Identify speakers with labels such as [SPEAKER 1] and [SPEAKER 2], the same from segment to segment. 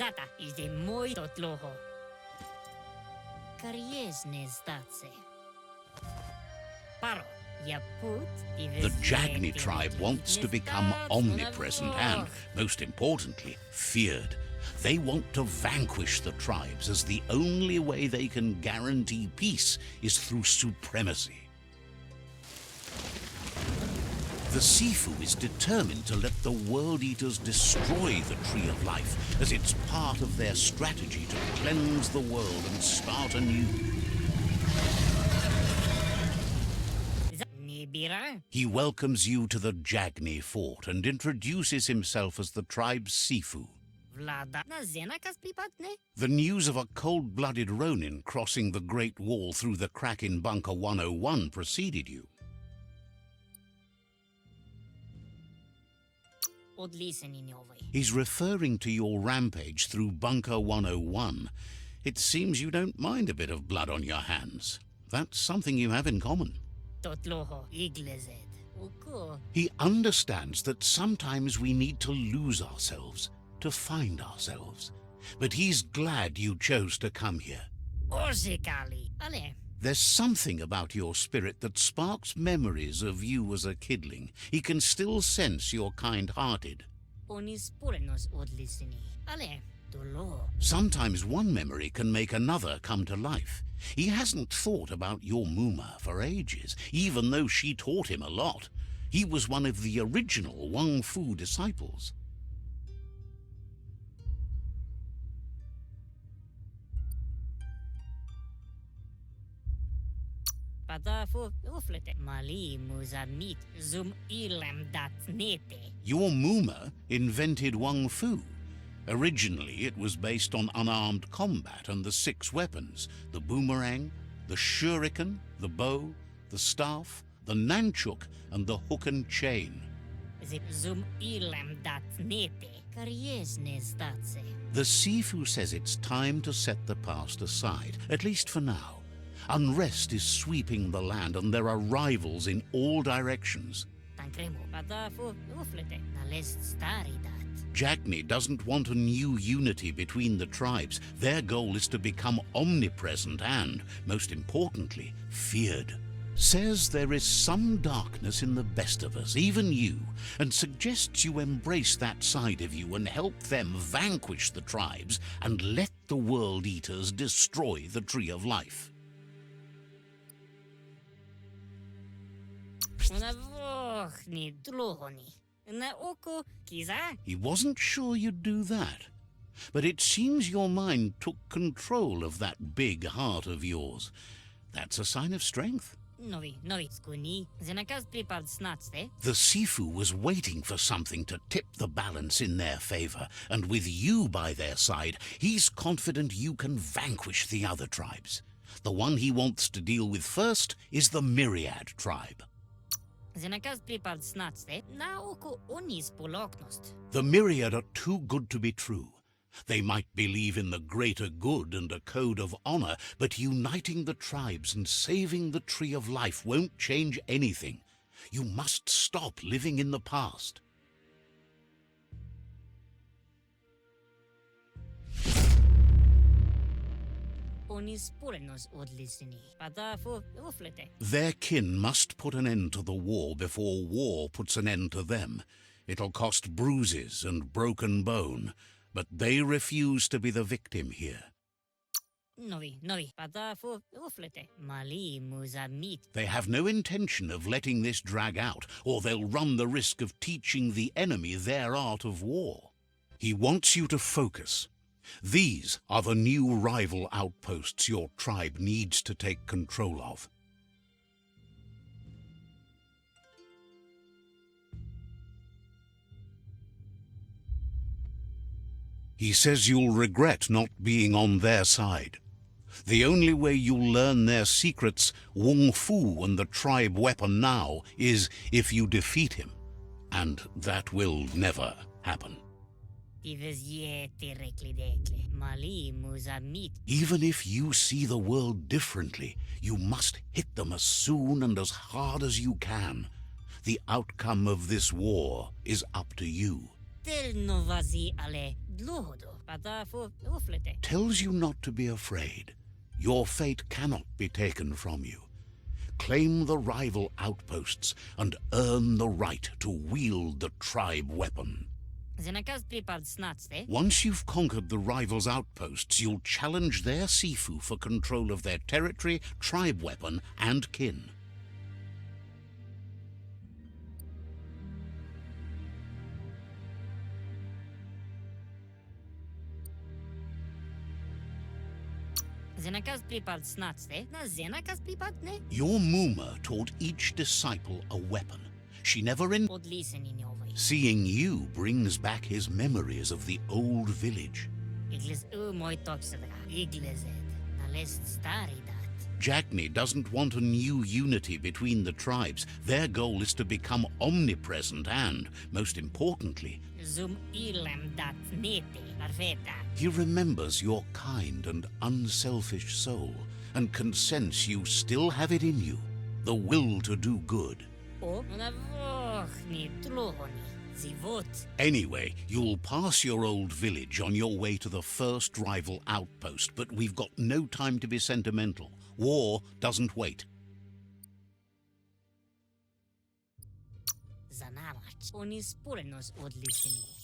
[SPEAKER 1] Zata is de moi totloho. Kariesne stace. Paro.
[SPEAKER 2] The Jagni tribe wants to become omnipresent and, most importantly, feared. They want to vanquish the tribes, as the only way they can guarantee peace is through supremacy. The Sifu is determined to let the World Eaters destroy the Tree of Life, as it's part of their strategy to cleanse the world and start anew. He welcomes you to the Jagni fort and introduces himself as the tribe's Sifu. The news of a cold-blooded Ronin crossing the Great Wall through the crack in Bunker 101 preceded you. He's referring to your rampage through Bunker 101. It seems you don't mind a bit of blood on your hands. That's something you have in common. He understands that sometimes we need to lose ourselves to find ourselves. But he's glad you chose to come here. There's something about your spirit that sparks memories of you as a kidling. He can still sense you're kind-hearted. Sometimes one memory can make another come to life. He hasn't thought about your Muma for ages, even though she taught him a lot. He was one of the original Wang Fu disciples. Your Muma invented Wang Fu. Originally, it was based on unarmed combat and the 6 weapons: the boomerang, the shuriken, the bow, the staff, the nunchuk, and the hook and chain. The Sifu says it's time to set the past aside, at least for now. Unrest is sweeping the land and there are rivals in all directions. Jagni doesn't want a new unity between the tribes. Their goal is to become omnipresent and, most importantly, feared. Says there is some darkness in the best of us, even you, and suggests you embrace that side of you and help them vanquish the tribes and let the World Eaters destroy the Tree of Life. He wasn't sure you'd do that, but it seems your mind took control of that big heart of yours. That's a sign of strength. The Sifu was waiting for something to tip the balance in their favor, and with you by their side, he's confident you can vanquish the other tribes. The one he wants to deal with first is the Myriad tribe. The Myriad are too good to be true. They might believe in the greater good and a code of honor, but uniting the tribes and saving the Tree of Life won't change anything. You must stop living in the past. Their kin must put an end to the war before war puts an end to them. It'll cost bruises and broken bone, but they refuse to be the victim here. They have no intention of letting this drag out, or they'll run the risk of teaching the enemy their art of war. He wants you to focus. These are the new rival outposts your tribe needs to take control of. He says you'll regret not being on their side. The only way you'll learn their secrets, Wang Fu and the tribe weapon now, is if you defeat him. And that will never happen. Even if you see the world differently, you must hit them as soon and as hard as you can. The outcome of this war is up to you.
[SPEAKER 1] Tel novazi ale dluhodo. Pata fu uflete.
[SPEAKER 2] Tells you not to be afraid. Your fate cannot be taken from you. Claim the rival outposts and earn the right to wield the tribe weapon.
[SPEAKER 1] Zenakas pripad snatste.
[SPEAKER 2] Once you've conquered the rivals' outposts, you'll challenge their Sifu for control of their territory, tribe weapon, and kin.
[SPEAKER 1] Zenakas pripad snatste. Na zenakas pripad ne?
[SPEAKER 2] Your Muma taught each disciple a weapon. She never in...
[SPEAKER 1] Pod lisen in jovai.
[SPEAKER 2] Seeing you brings back his memories of the old village.
[SPEAKER 1] Igles moi toksada. Iglesed. Na lest stari dat.
[SPEAKER 2] Jackney doesn't want a new unity between the tribes. Their goal is to become omnipresent and, most importantly,
[SPEAKER 1] Zum ilem dat nete. Perfetta.
[SPEAKER 2] he remembers your kind and unselfish soul and can sense you still have it in you, the will to do good.
[SPEAKER 1] O na vochni tlohoni. Zivot.
[SPEAKER 2] Anyway, you'll pass your old village on your way to the first rival outpost, but we've got no time to be sentimental. War doesn't wait.
[SPEAKER 1] Zanarach. Oni sporenos od liseni.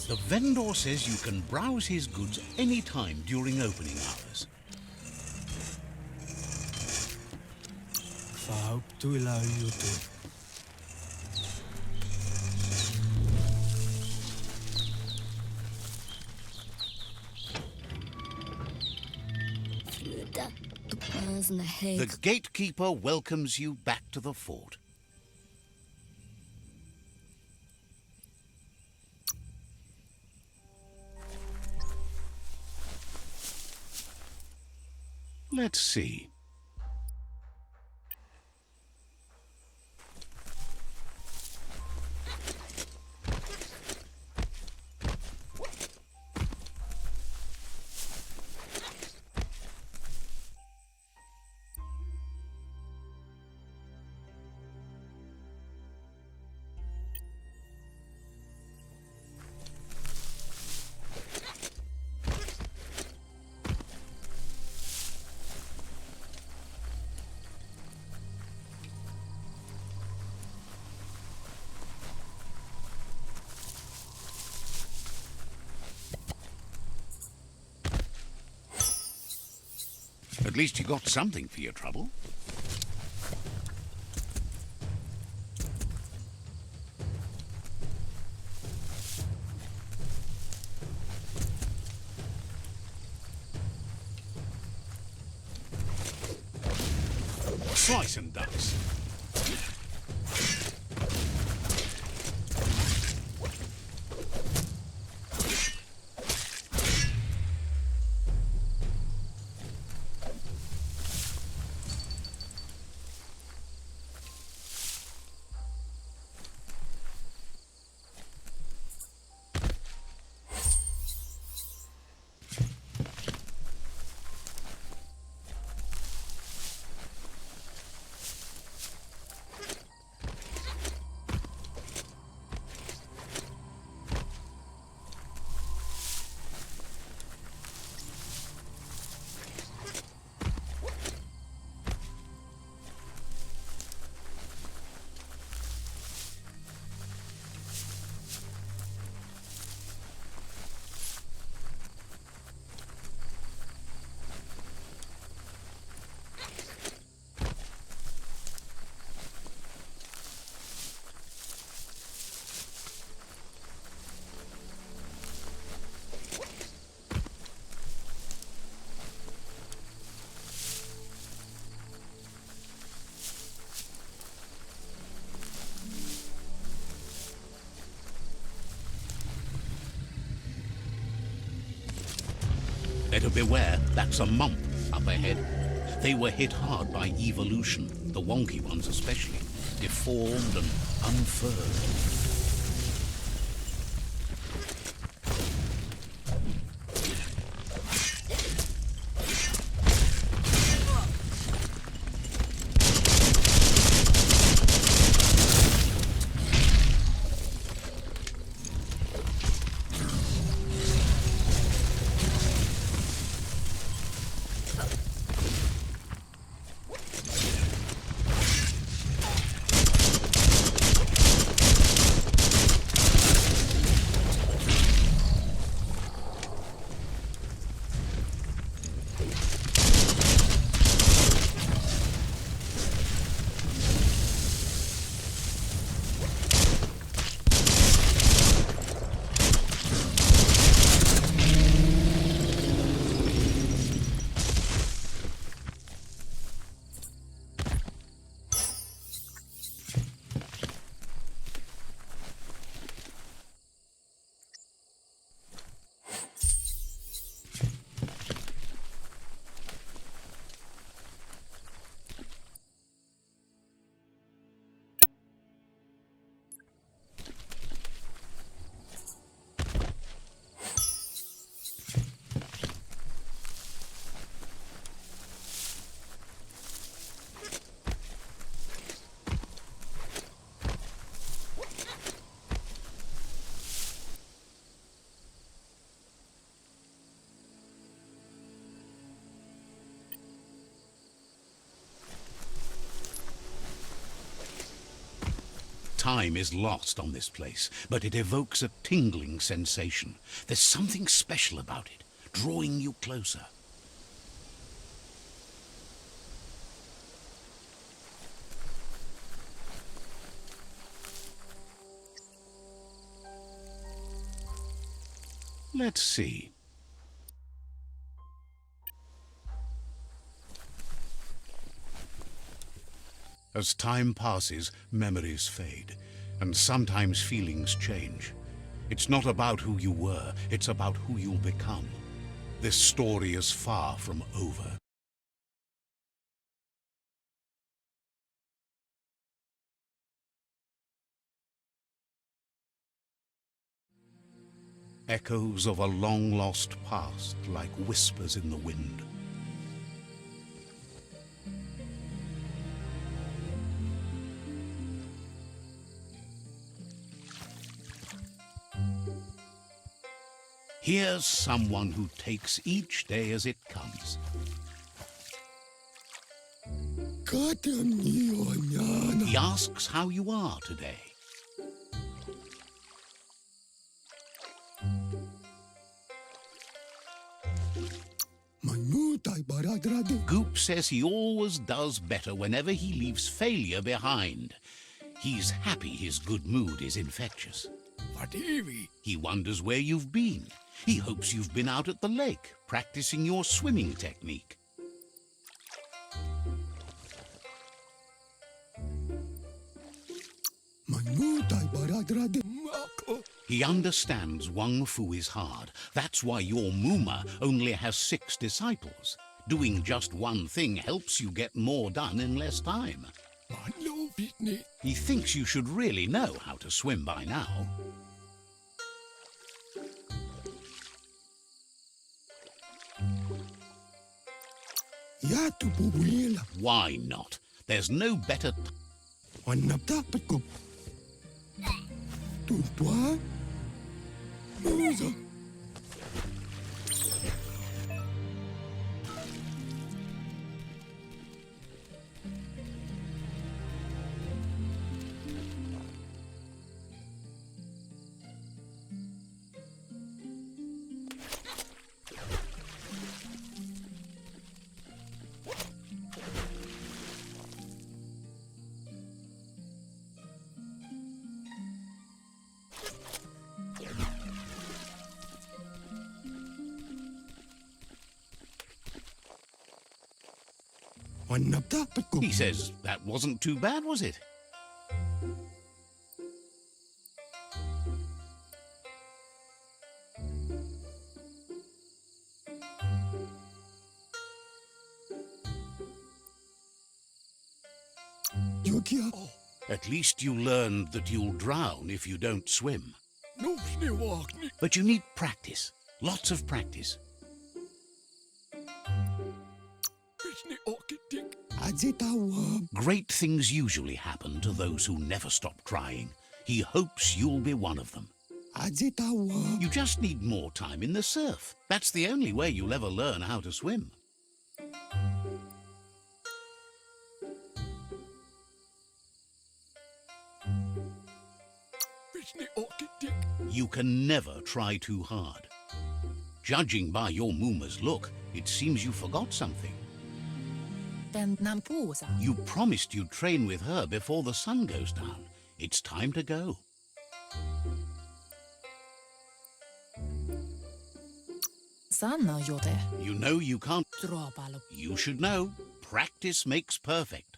[SPEAKER 2] The vendor says you can browse his goods any time during opening hours. The gatekeeper welcomes you back to the fort. Let's see. At least you got something for your trouble.
[SPEAKER 3] Slice and dice.
[SPEAKER 2] Better beware, that's a mump up ahead. They were hit hard by evolution, the wonky ones especially, deformed and unfurled. Time is lost on this place, but it evokes a tingling sensation. There's something special about it, drawing you closer. Let's see. As time passes, memories fade, and sometimes feelings change. It's not about who you were, it's about who you'll become. This story is far from over. Echoes of a long-lost past, like whispers in the wind. Here's someone who takes each day as it comes. He asks how you are today. Goop says he always does better whenever he leaves failure behind. He's happy his good mood is infectious. He wonders where you've been. He hopes you've been out at the lake, practicing your swimming technique. He understands Wang Fu is hard. That's why your Muma only has 6 disciples. Doing just one thing helps you get more done in less time. He thinks you should really know how to swim by now. Why not? There's no better... He says that wasn't too bad, was it? At least you learned that you'll drown if you don't swim. But you need practice. Lots of practice. Great things usually happen to those who never stop trying. He hopes you'll be one of them. You just need more time in the surf. That's the only way you'll ever learn how to swim. You can never try too hard. Judging by your Muma's look, it seems you forgot something. You promised you'd train with her before the sun goes down. It's time to go. You know you can't. You should know. Practice makes perfect.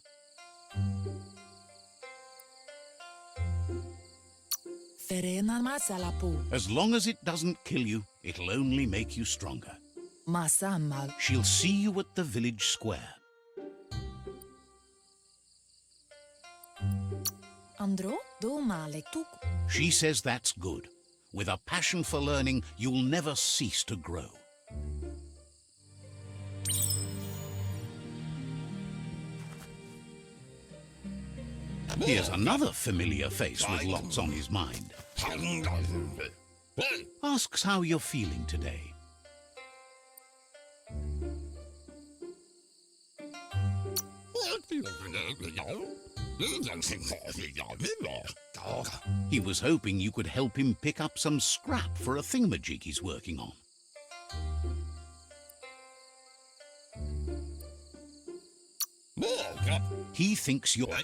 [SPEAKER 2] As long as it doesn't kill you, it'll only make you stronger. She'll see you at the village square. She says that's good. With a passion for learning, you'll never cease to grow. Here's another familiar face with lots on his mind. Asks how you're feeling today. He was hoping you could help him pick up some scrap for a thingamajig he's working on. He thinks you're...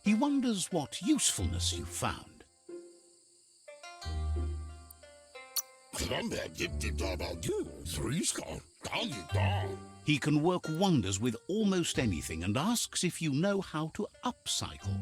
[SPEAKER 2] He wonders what usefulness you found. He can work wonders with almost anything and asks if you know how to upcycle.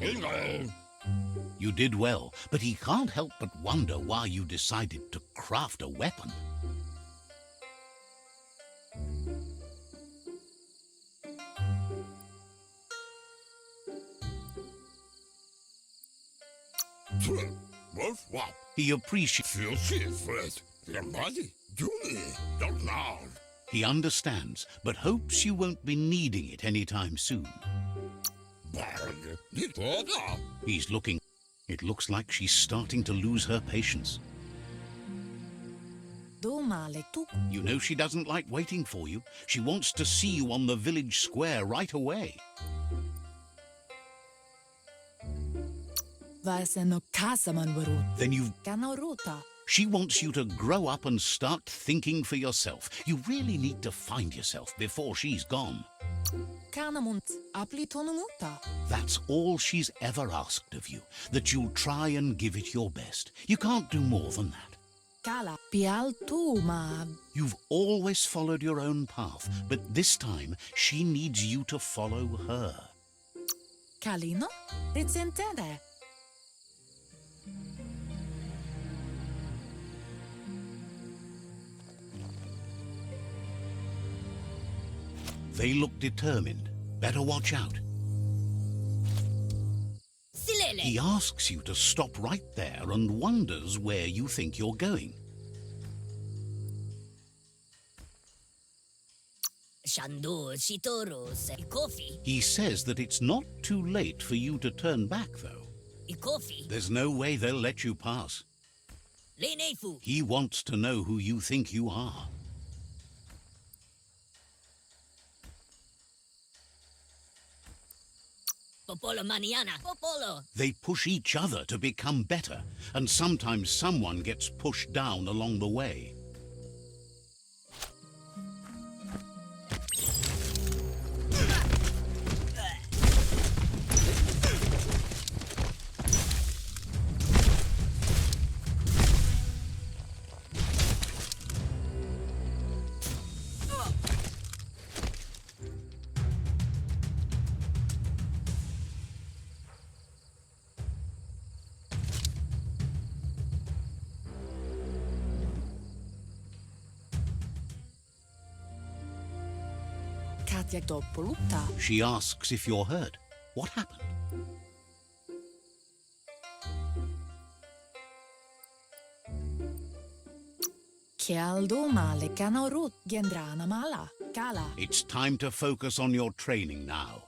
[SPEAKER 2] You did well, but he can't help but wonder why you decided to craft a weapon. He appreciates. He understands, but hopes you won't be needing it anytime soon. He's looking. It looks like she's starting to lose her patience. You know she doesn't like waiting for you. She wants to see you on the village square right away. Then she wants you to grow up and start thinking for yourself. You really need to find yourself before she's gone. That's all she's ever asked of you, that you'll try and give it your best. You can't do more than that. You've always followed your own path, but this time she needs you to follow her. They look determined. Better watch out. He asks you to stop right there and wonders where you think you're going. He says that it's not too late for you to turn back, though. There's no way they'll let you pass. He wants to know who you think you are. They push each other to become better, and sometimes someone gets pushed down along the way. She asks if you're hurt. What happened? It's time to focus on your training now.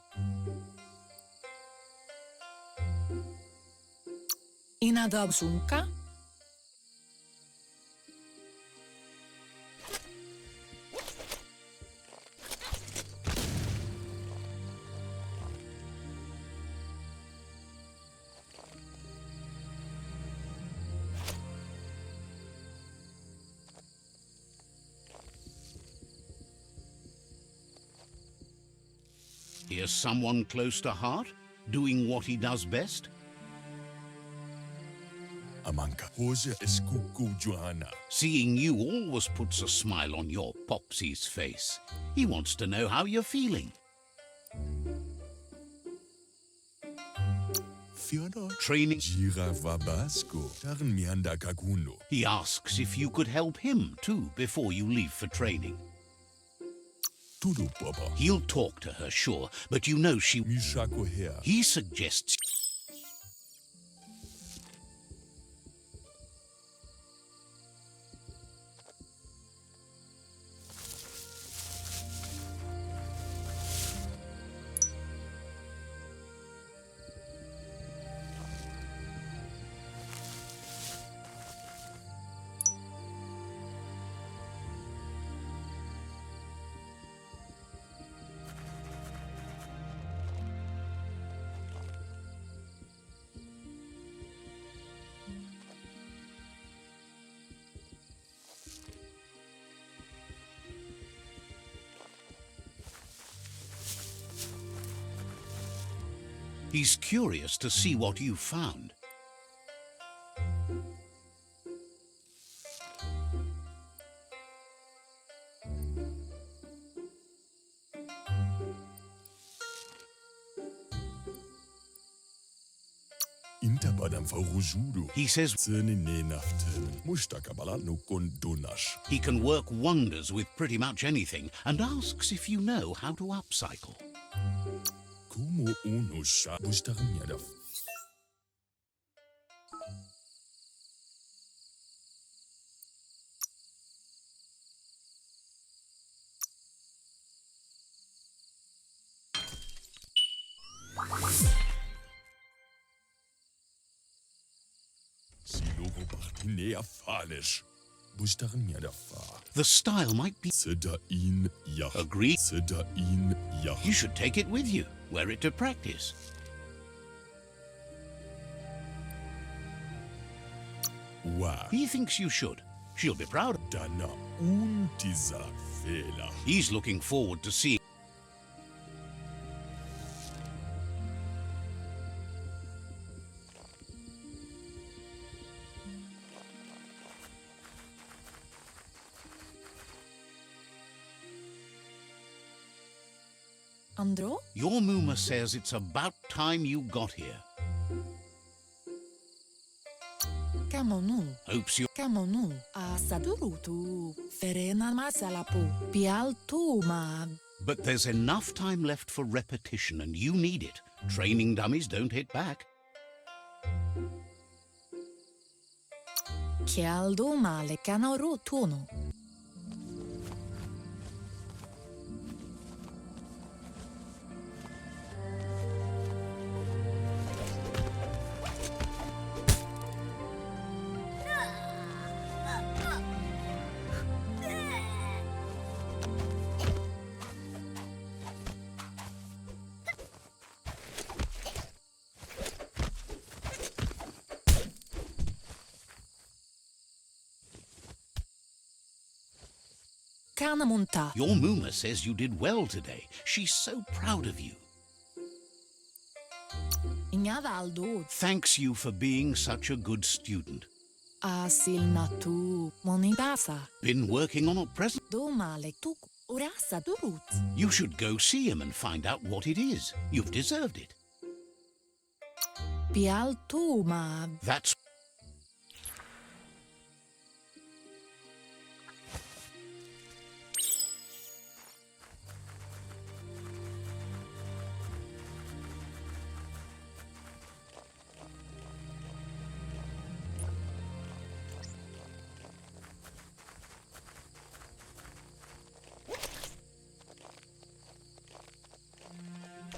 [SPEAKER 2] Here's someone close to heart, doing what he does best. Seeing you always puts a smile on your Popsy's face. He wants to know how you're feeling. Training. He asks if you could help him too before you leave for training. He'll talk to her, sure, but you know she... He suggests... He's curious to see what you found.
[SPEAKER 3] Inta badam faurujudo.
[SPEAKER 2] He says
[SPEAKER 3] Tseni ne naften. Mustakabala no kondonash.
[SPEAKER 2] he can work wonders with pretty much anything and asks if you know how to upcycle.
[SPEAKER 3] Kumo uno sha bustarim. Silogo partinea falish. Bustarim yadafa.
[SPEAKER 2] The style might be
[SPEAKER 3] Sedain yach.
[SPEAKER 2] agreed.
[SPEAKER 3] Sedain yach.
[SPEAKER 2] You should take it with you, wear it to practice.
[SPEAKER 3] Wa.
[SPEAKER 2] He thinks you should. She'll be proud.
[SPEAKER 3] Dana untiza fela.
[SPEAKER 2] He's looking forward to seeing.
[SPEAKER 4] Andro?
[SPEAKER 2] Your Muma says it's about time you got here.
[SPEAKER 4] Camonu.
[SPEAKER 2] Hopes you.
[SPEAKER 4] Camonu. A sadurutu. Ferena masalapu. Pialtu ma.
[SPEAKER 2] But there's enough time left for repetition, and you need it. Training dummies don't hit back.
[SPEAKER 4] Chialdo male canorutuno. Canamunta.
[SPEAKER 2] Your Muma says you did well today. She's so proud of you.
[SPEAKER 4] Ingavaldo.
[SPEAKER 2] Thanks you for being such a good student.
[SPEAKER 4] Asil natu. Monibasa.
[SPEAKER 2] Been working on a present.
[SPEAKER 4] Do male tuk. Urasa durut.
[SPEAKER 2] You should go see him and find out what it is. You've deserved it.
[SPEAKER 4] Pialtu ma.
[SPEAKER 2] That's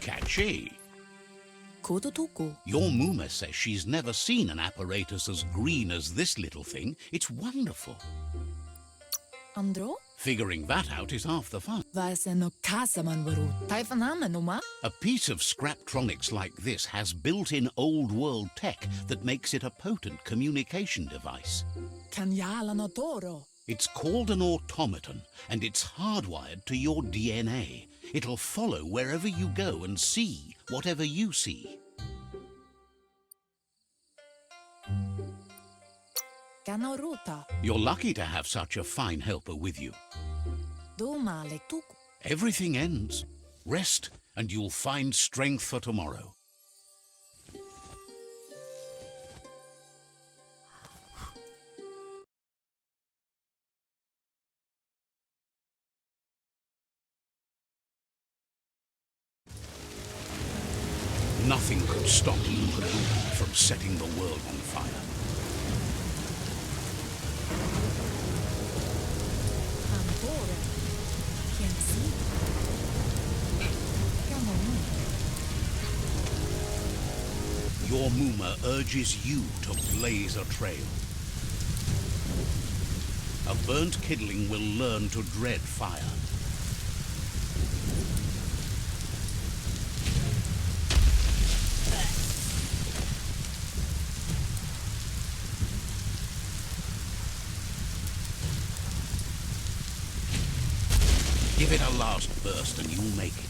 [SPEAKER 2] catchy.
[SPEAKER 4] Kototuku.
[SPEAKER 2] Your Muma says she's never seen an apparatus as green as this little thing. It's wonderful.
[SPEAKER 4] Andro?
[SPEAKER 2] Figuring that out is half the fun.
[SPEAKER 4] Vaiseno kasaman varu. Taifanamenuma.
[SPEAKER 2] A piece of Scraptronics like this has built-in old-world tech that makes it a potent communication device.
[SPEAKER 4] Kanyala no toro.
[SPEAKER 2] It's called an automaton, and it's hardwired to your DNA. It'll follow wherever you go and see whatever you see.
[SPEAKER 4] Canoruta.
[SPEAKER 2] You're lucky to have such a fine helper with you.
[SPEAKER 4] Do male tuku.
[SPEAKER 2] Everything ends. Rest, and you'll find strength for tomorrow. Nothing could stop Lupa from setting the world on fire.
[SPEAKER 4] Ancora. Can't see. Come on.
[SPEAKER 2] Your Muma urges you to blaze a trail. A burnt kidling will learn to dread fire. Give it a last burst and you'll make it.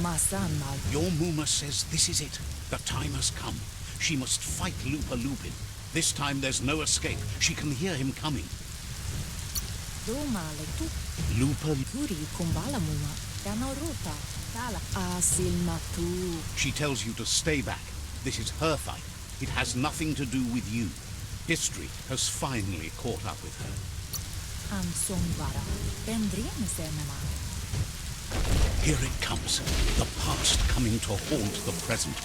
[SPEAKER 4] Masana.
[SPEAKER 2] Your Muma says this is it. The time has come. She must fight Lupa Lupin. This time there's no escape. She can hear him coming.
[SPEAKER 4] Domale tu
[SPEAKER 2] Lupa.
[SPEAKER 4] turi kumbala mua. Ganorota. Tala. Asilna tu.
[SPEAKER 2] She tells you to stay back. This is her fight. It has nothing to do with you. History has finally caught up with her.
[SPEAKER 4] Ansonvara. Bendrene senema.
[SPEAKER 2] Here it comes. The past coming to haunt the present.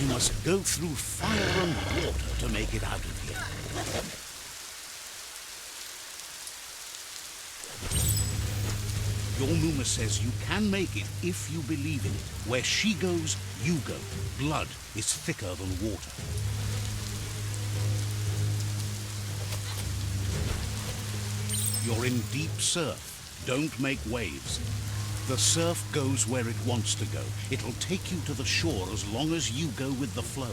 [SPEAKER 2] You must go through fire and water to make it out of here. Your Muma says you can make it if you believe in it. Where she goes, you go. Blood is thicker than water. You're in deep surf. Don't make waves. The surf goes where it wants to go. It'll take you to the shore as long as you go with the flow.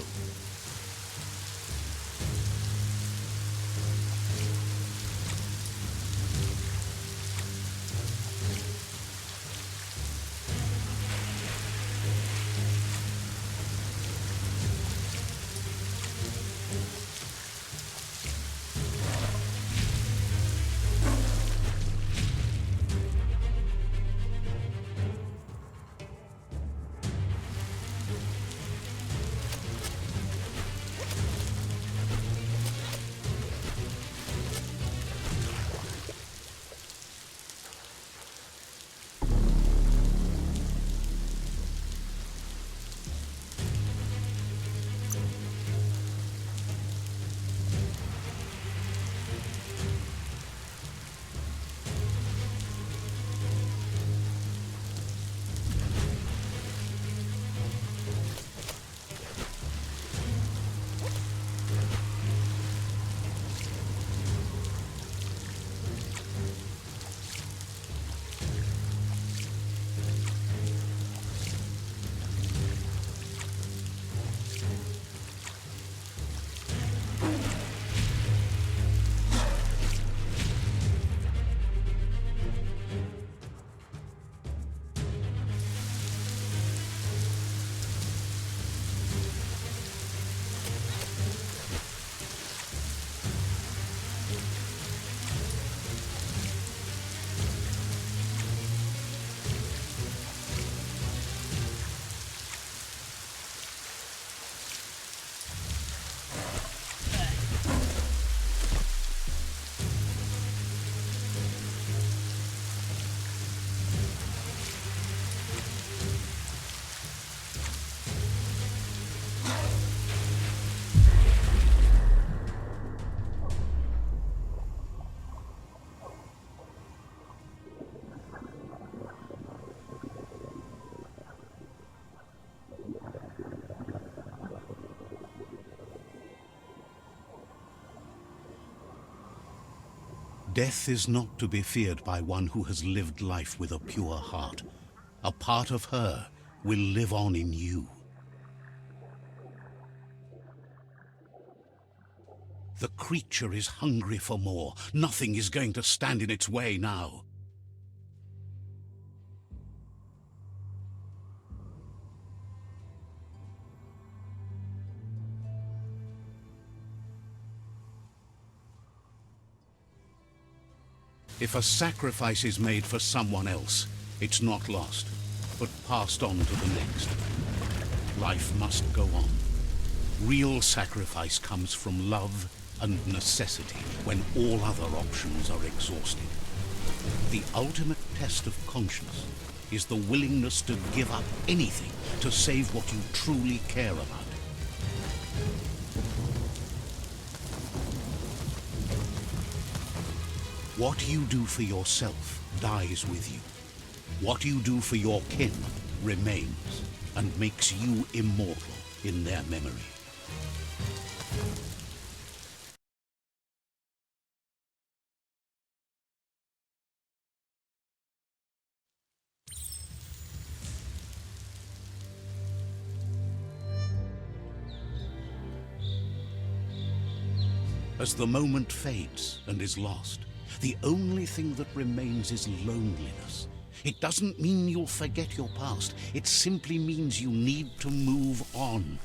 [SPEAKER 2] Death is not to be feared by one who has lived life with a pure heart. A part of her will live on in you. The creature is hungry for more. Nothing is going to stand in its way now. If a sacrifice is made for someone else, it's not lost, but passed on to the next. Life must go on. Real sacrifice comes from love and necessity when all other options are exhausted. The ultimate test of conscience is the willingness to give up anything to save what you truly care about. What you do for yourself dies with you. What you do for your kin remains and makes you immortal in their memory. As the moment fades and is lost, the only thing that remains is loneliness. It doesn't mean you'll forget your past. It simply means you need to move on.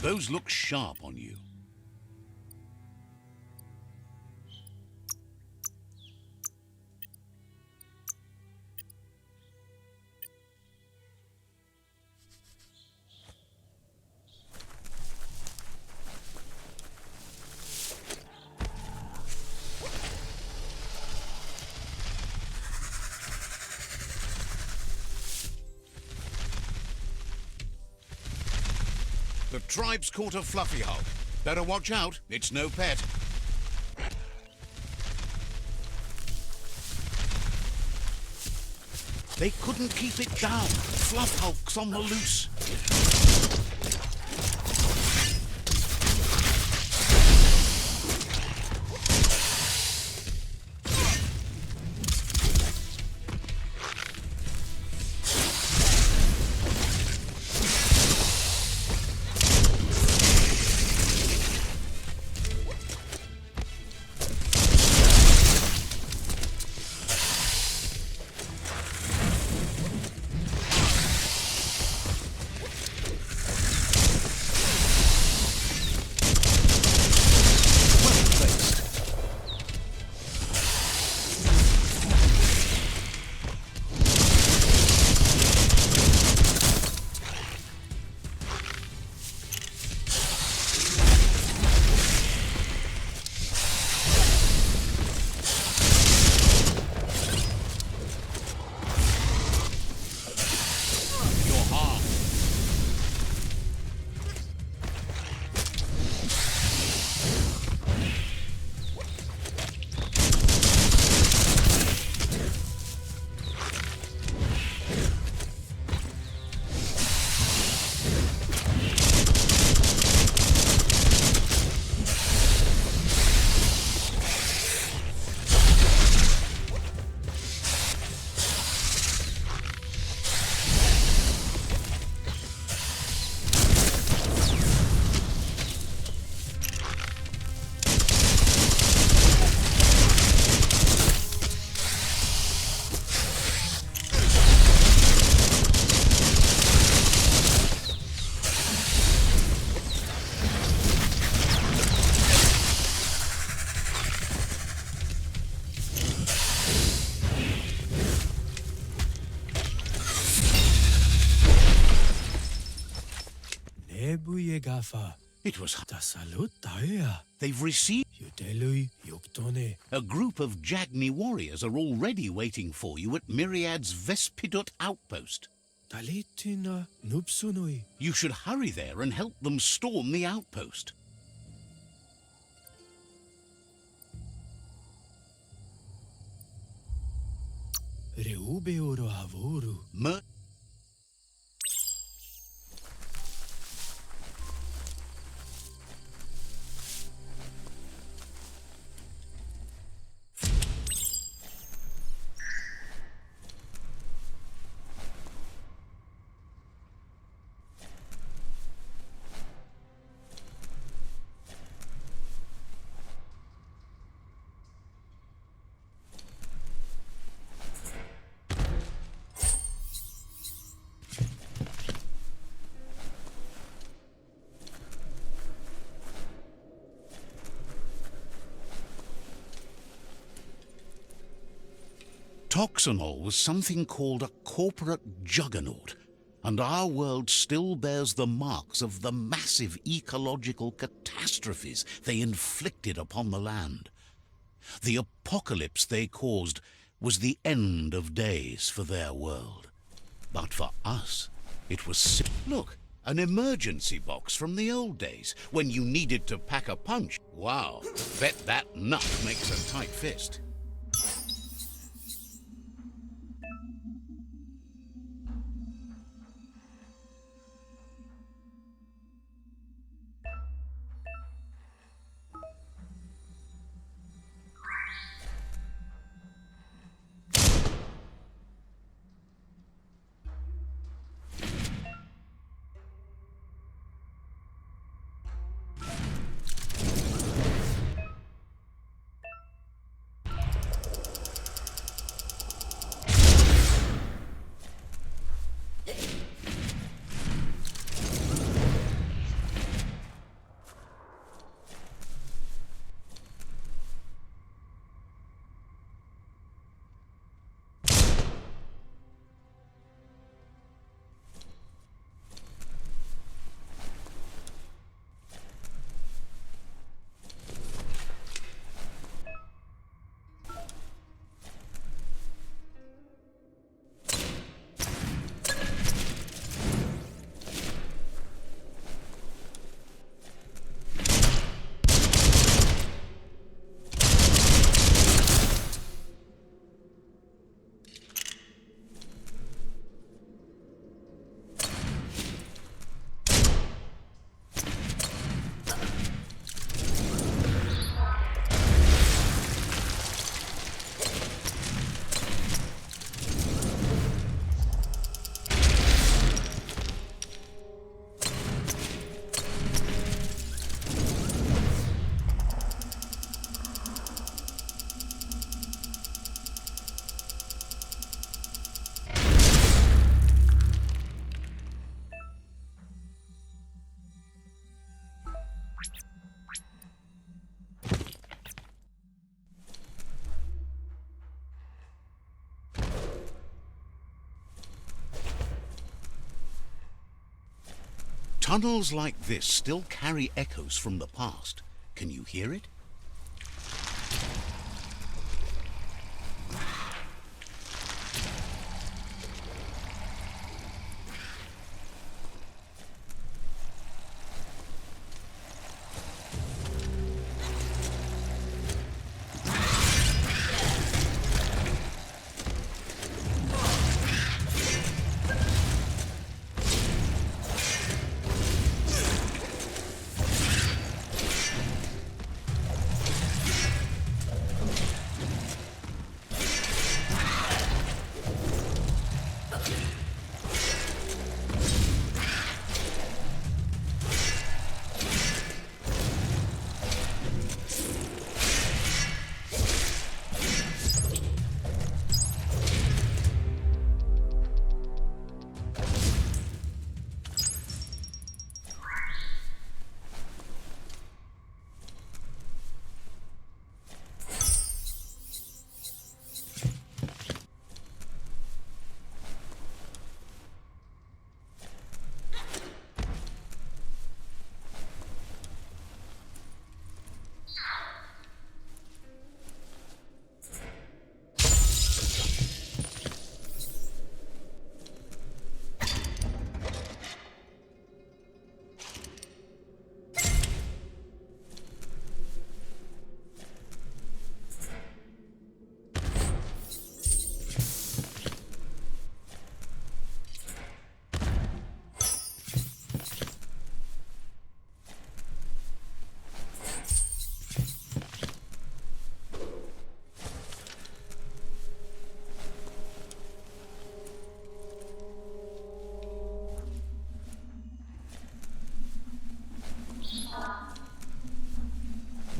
[SPEAKER 2] Those look sharp on you. The tribe's caught a fluffy hulk. Better watch out, it's no pet. They couldn't keep it down. Fluff hulk's on the loose.
[SPEAKER 5] Gafa,
[SPEAKER 2] It was...
[SPEAKER 3] Tasalutaia.
[SPEAKER 2] They've received...
[SPEAKER 3] Yudelui yuktone.
[SPEAKER 2] A group of Jagni warriors are already waiting for you at Myriad's Vespidut outpost.
[SPEAKER 3] Talitina nupsunui.
[SPEAKER 2] You should hurry there and help them storm the outpost.
[SPEAKER 3] Reubeoro avoru.
[SPEAKER 2] Toxanol was something called a corporate juggernaut, and our world still bears the marks of the massive ecological catastrophes they inflicted upon the land. The apocalypse they caused was the end of days for their world. But for us, it was... Look, an emergency box from the old days, when you needed to pack a punch. Wow, bet that nut makes a tight fist. Tunnels like this still carry echoes from the past. Can you hear it?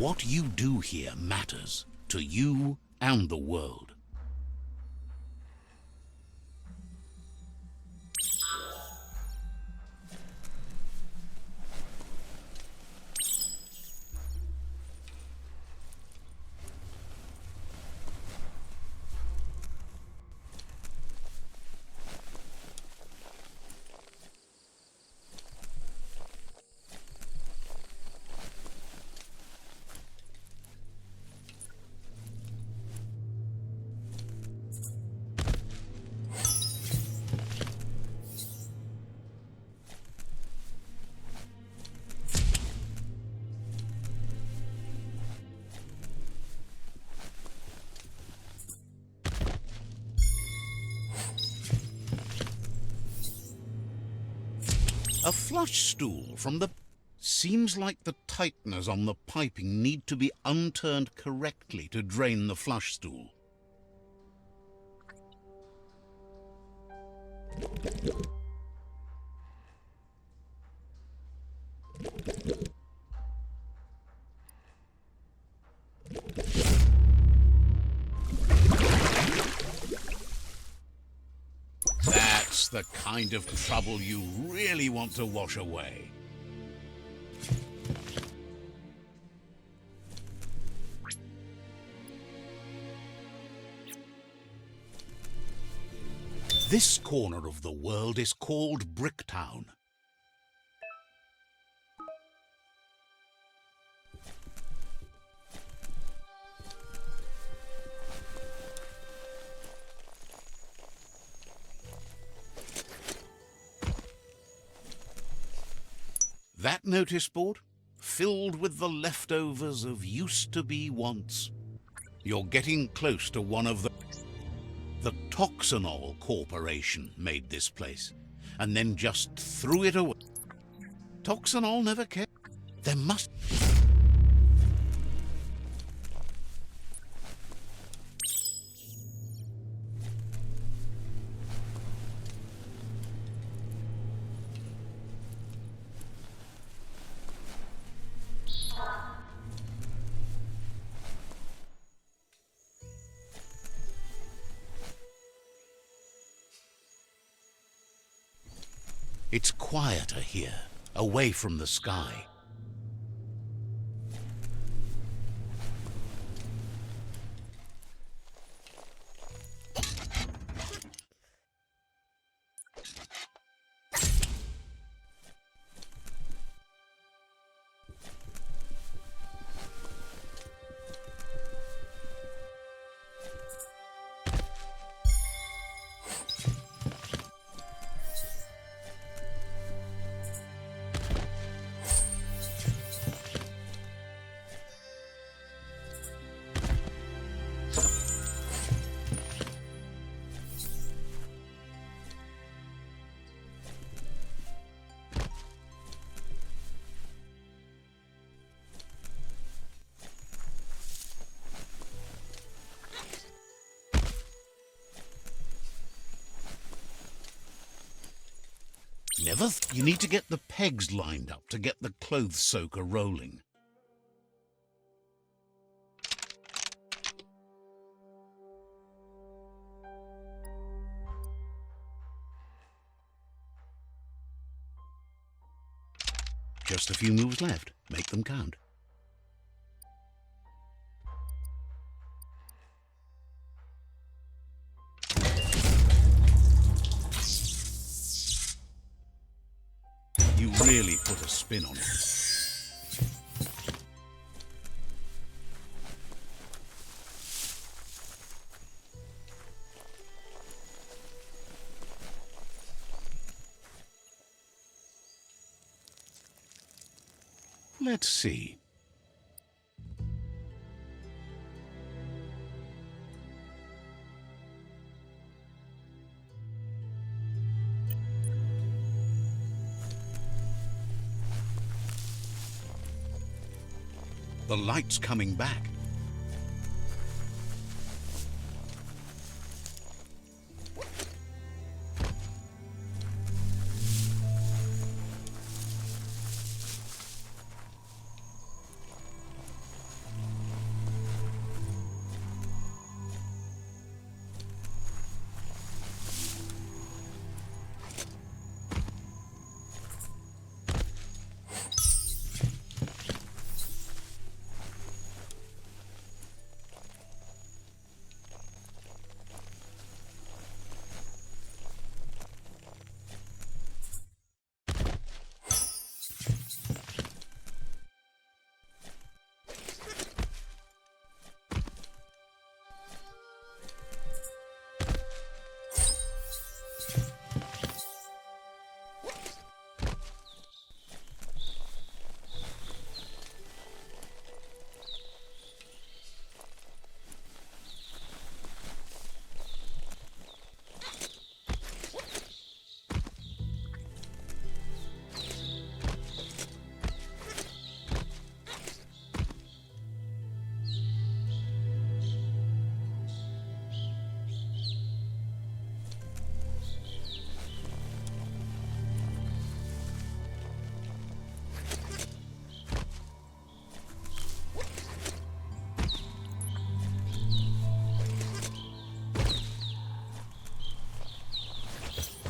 [SPEAKER 2] What you do here matters to you and the world. A flush stool from the... Seems like the tighteners on the piping need to be unturned correctly to drain the flush stool. That's the kind of trouble you really want to wash away. This corner of the world is called Bricktown. That notice board, filled with the leftovers of used-to-be wants. You're getting close to one of the... The Toxanol Corporation made this place, and then just threw it away. Toxanol never cared. There must... It's quieter here, away from the sky. You need to get the pegs lined up to get the clothes soaker rolling. Just a few moves left. Make them count. You really put a spin on it. Let's see. The light's coming back.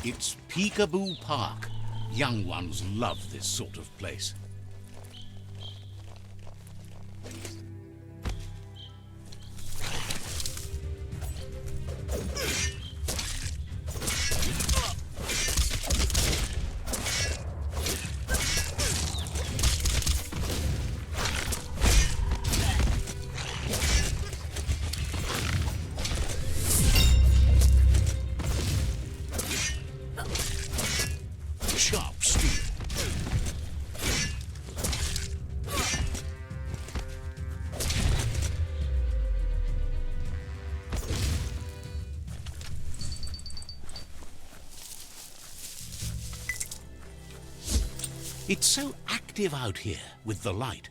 [SPEAKER 2] It's Peekaboo Park. Young ones love this sort of place. Sharp steel. It's so active out here with the light.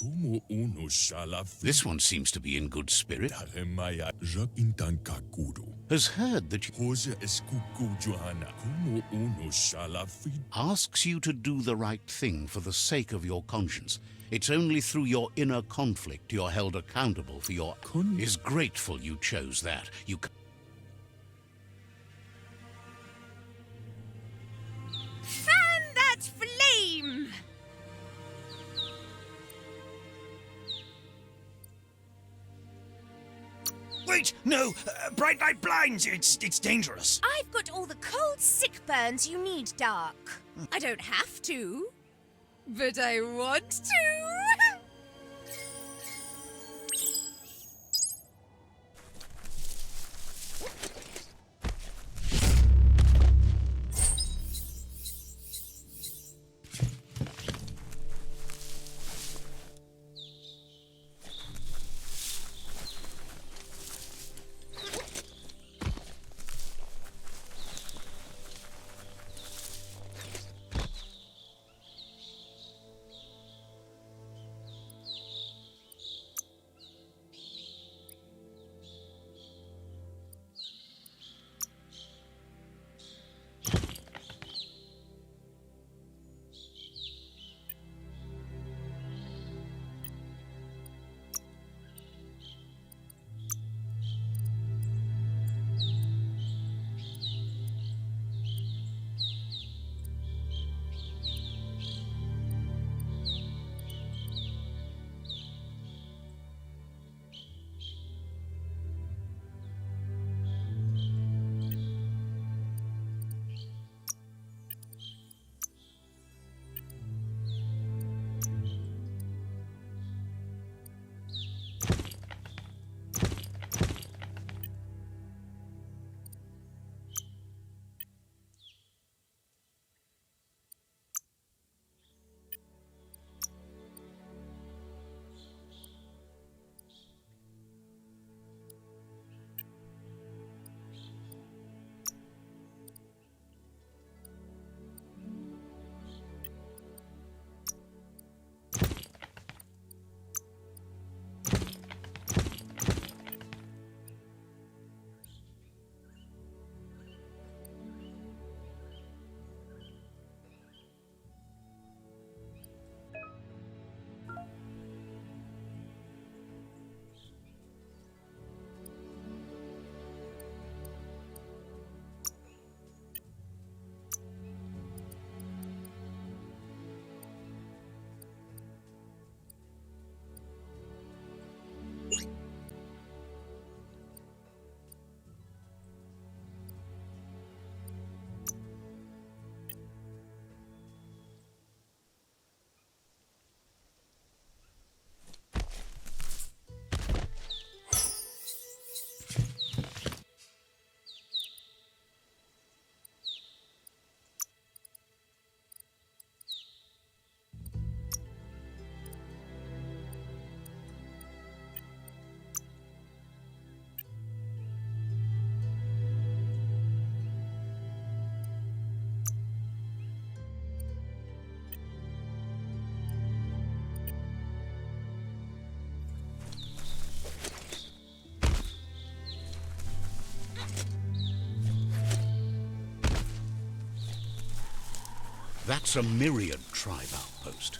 [SPEAKER 3] Kumu unu shala
[SPEAKER 2] This one seems to be in good spirit.
[SPEAKER 3] Maya jak intan kakudu.
[SPEAKER 2] Has heard that you
[SPEAKER 3] Hose eskuku Johanna. Kumu unu shala fit.
[SPEAKER 2] asks you to do the right thing for the sake of your conscience. It's only through your inner conflict you're held accountable for your... Is grateful you chose that. You...
[SPEAKER 5] Fan that flame!
[SPEAKER 6] Wait, no! Bright light blinds! It's dangerous.
[SPEAKER 5] I've got all the cold sick burns you need, Dark. I don't have to, but I want to.
[SPEAKER 2] That's a myriad tribe outpost.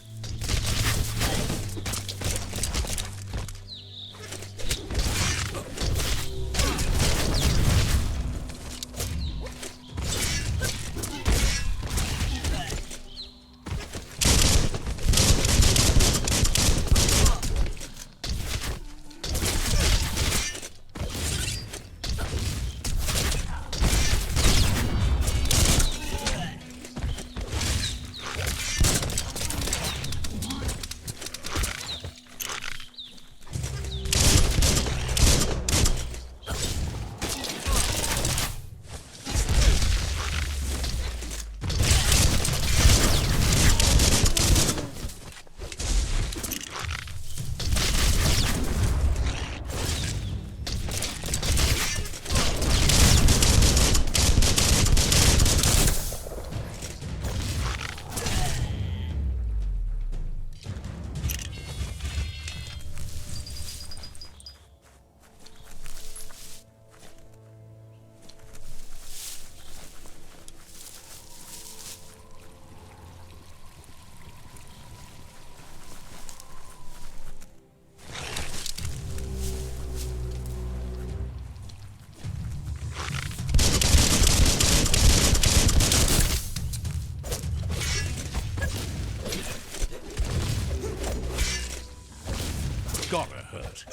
[SPEAKER 2] Gotta hurt.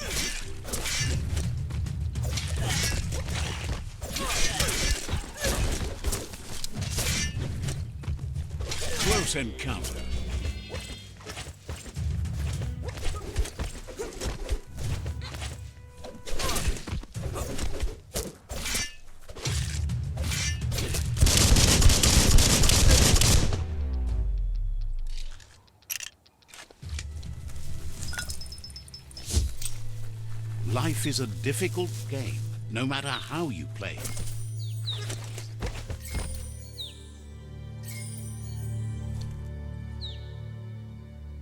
[SPEAKER 2] Close encounter. Life is a difficult game, no matter how you play it.